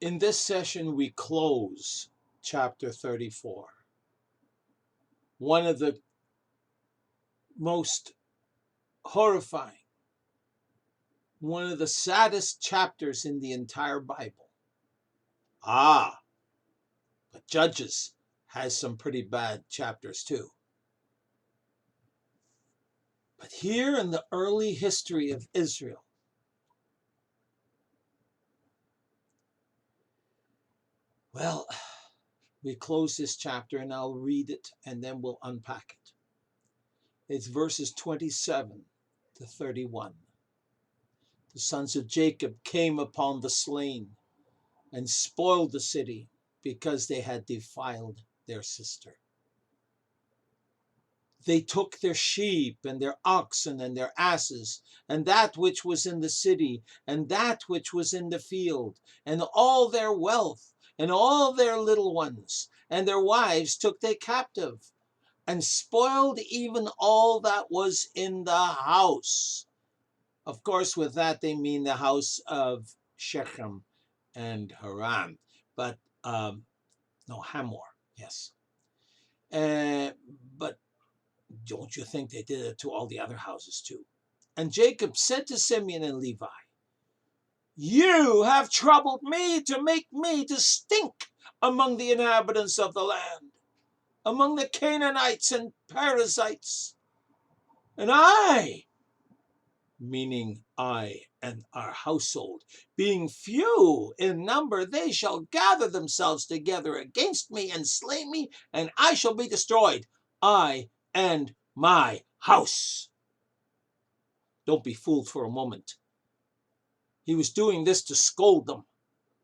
In this session, we close chapter 34, one of the most horrifying, one of the saddest chapters in the entire Bible. But Judges has some pretty bad chapters too. But here in the early history of Israel, well, we close this chapter and I'll read it and then we'll unpack it. It's verses 27 to 31. The sons of Jacob came upon the slain and spoiled the city because they had defiled their sister. They took their sheep and their oxen and their asses, and that which was in the city, and that which was in the field, and all their wealth, and all their little ones, and their wives took they captive, and spoiled even all that was in the house. Of course, with that they mean the house of Shechem and Haran, but Hamor, yes. But don't you think they did it to all the other houses too? And Jacob said to Simeon and Levi, you have troubled me to make me to stink among the inhabitants of the land, among the Canaanites and Perizzites. And I, meaning I and our household, being few in number, they shall gather themselves together against me and slay me, and I shall be destroyed, I and my house. Don't be fooled for a moment. He was doing this to scold them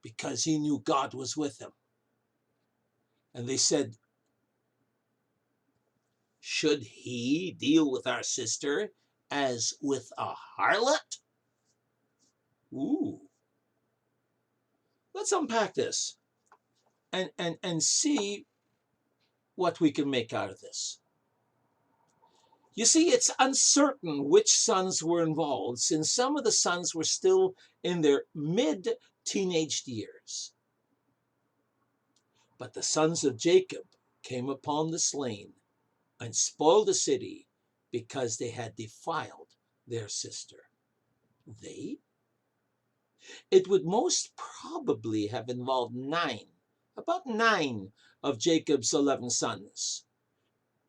because he knew God was with him. And they said, should he deal with our sister as with a harlot? Ooh. Let's unpack this and see what we can make out of this. You see, it's uncertain which sons were involved, since some of the sons were still in their mid-teenage years. But the sons of Jacob came upon the slain and spoiled the city because they had defiled their sister. They? It would most probably have involved about nine of Jacob's 11 sons,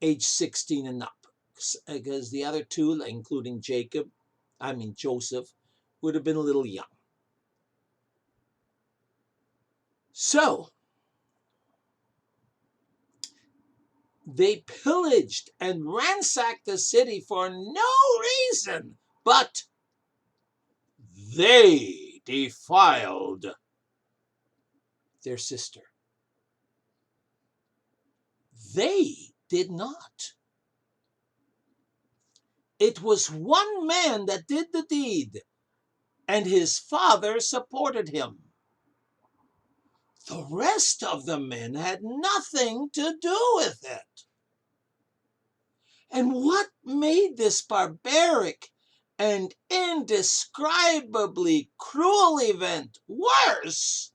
age 16 and up, because the other two, including Joseph, would have been a little young. So, they pillaged and ransacked the city for no reason, but they defiled their sister. They did not. It was one man that did the deed, and his father supported him. The rest of the men had nothing to do with it. And what made this barbaric and indescribably cruel event worse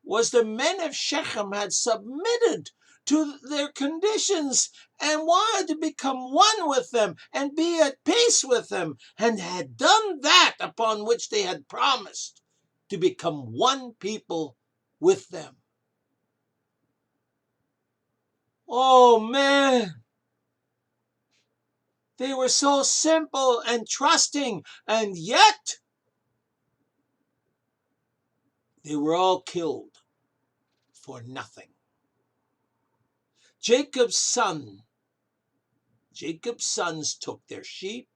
was the men of Shechem had submitted to their conditions and wanted to become one with them and be at peace with them, and had done that upon which they had promised to become one people with them. Oh man, they were so simple and trusting, and yet they were all killed for nothing. Jacob's sons took their sheep,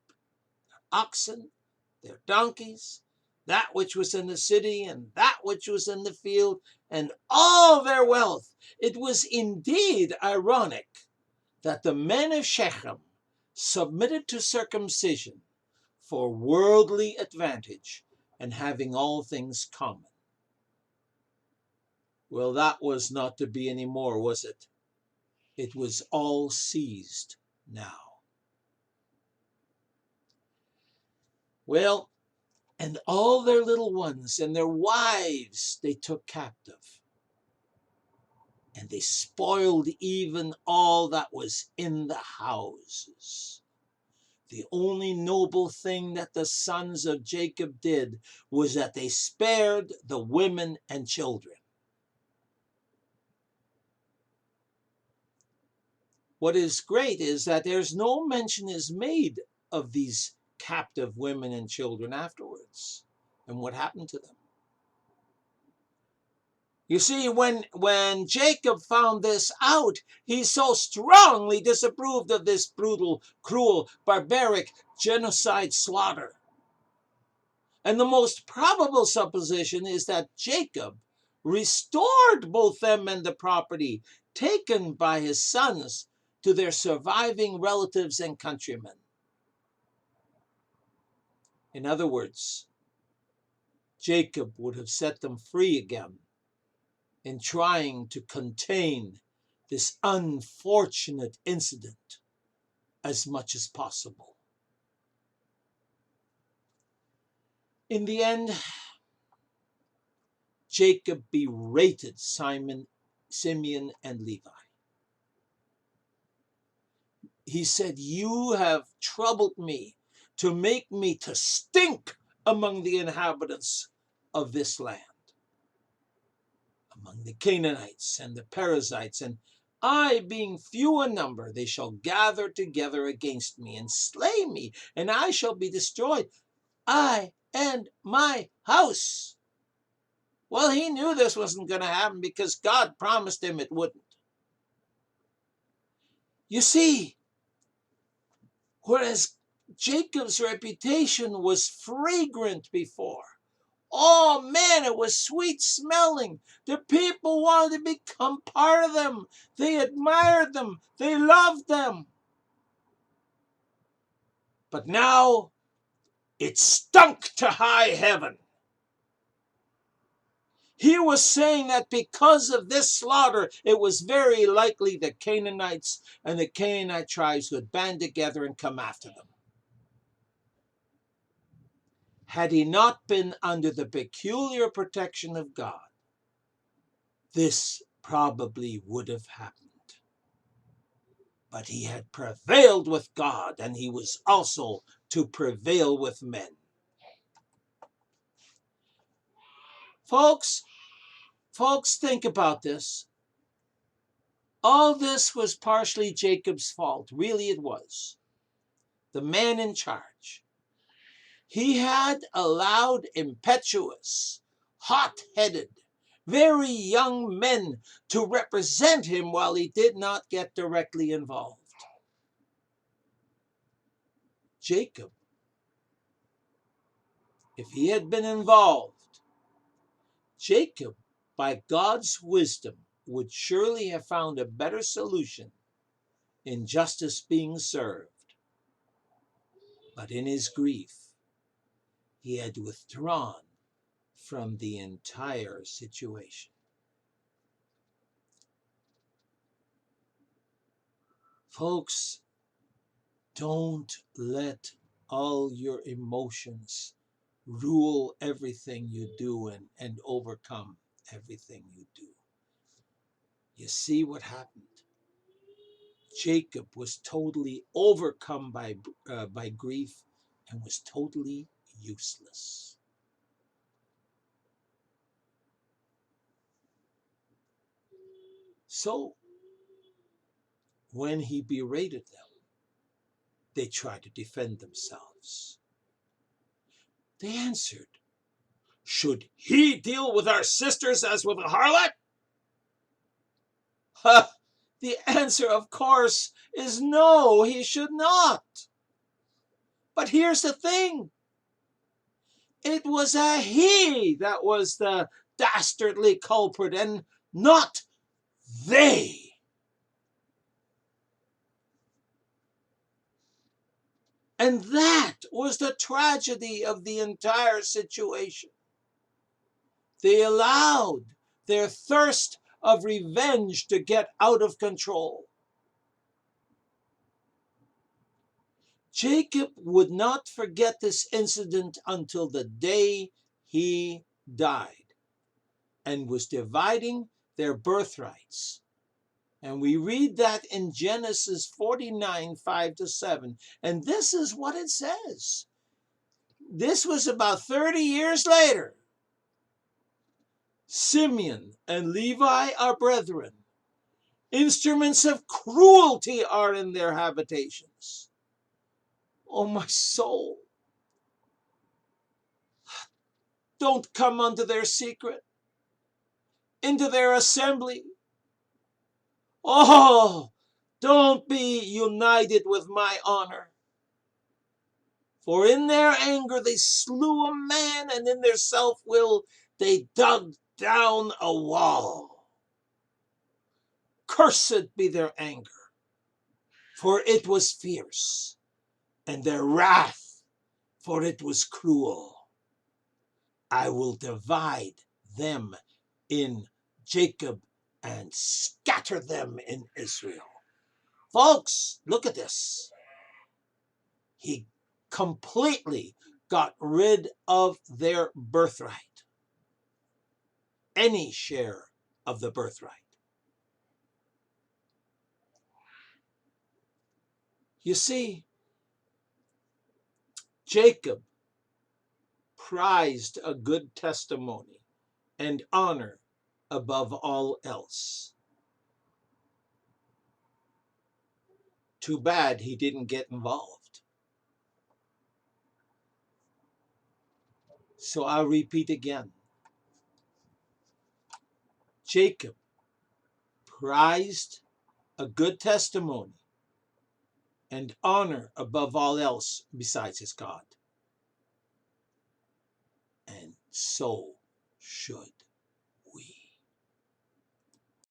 their oxen, their donkeys, that which was in the city and that which was in the field, and all their wealth. It was indeed ironic that the men of Shechem submitted to circumcision for worldly advantage and having all things common. Well, that was not to be any more, was it? It was all seized now. Well, And all their little ones and their wives they took captive. And they spoiled even all that was in the houses. The only noble thing that the sons of Jacob did was that they spared the women and children. What is great is that there's no mention is made of these captive women and children afterwards and what happened to them. You see, when Jacob found this out, he so strongly disapproved of this brutal, cruel, barbaric genocide slaughter. And the most probable supposition is that Jacob restored both them and the property taken by his sons to their surviving relatives and countrymen. In other words, Jacob would have set them free again in trying to contain this unfortunate incident as much as possible. In the end, Jacob berated Simeon, and Levi. He said, "You have troubled me to make me to stink among the inhabitants of this land, among the Canaanites and the Perizzites, and I being few in number, they shall gather together against me and slay me, and I shall be destroyed, I and my house." Well, he knew this wasn't going to happen because God promised him it wouldn't. You see, whereas Jacob's reputation was fragrant before, oh man, it was sweet smelling. The people wanted to become part of them. They admired them. They loved them. But now it stunk to high heaven. He was saying that because of this slaughter, it was very likely the Canaanites and the Canaanite tribes would band together and come after them. Had he not been under the peculiar protection of God, this probably would have happened. But he had prevailed with God, and he was also to prevail with men. Folks, think about this. All this was partially Jacob's fault. Really, it was. The man in charge. He had allowed impetuous, hot-headed, very young men to represent him while he did not get directly involved. Jacob, if he had been involved, Jacob, by God's wisdom, would surely have found a better solution in justice being served. But in his grief, he had withdrawn from the entire situation. Folks, don't let all your emotions rule everything you do and overcome everything you do. You see what happened? Jacob was totally overcome by grief and was totally useless. So, when he berated them, they tried to defend themselves. They answered, "Should he deal with our sisters as with a harlot?" The answer, of course, is no, he should not. But here's the thing. It was a he that was the dastardly culprit and not they. And that was the tragedy of the entire situation. They allowed their thirst of revenge to get out of control. Jacob would not forget this incident until the day he died and was dividing their birthrights. And we read that in Genesis 49, 5-7. And this is what it says. This was about 30 years later. Simeon and Levi are brethren. Instruments of cruelty are in their habitations. Oh, my soul. Don't come unto their secret, into their assembly. Oh, don't be united with my honor. For in their anger they slew a man, and in their self-will they dug down a wall. Cursed be their anger, for it was fierce, and their wrath, for it was cruel. I will divide them in Jacob and scatter them in Israel. Folks, look at this. He completely got rid of their birthright, any share of the birthright. You see, Jacob prized a good testimony and honor above all else. Too bad he didn't get involved. So I'll repeat again. Jacob prized a good testimony and honor above all else besides his God. And so should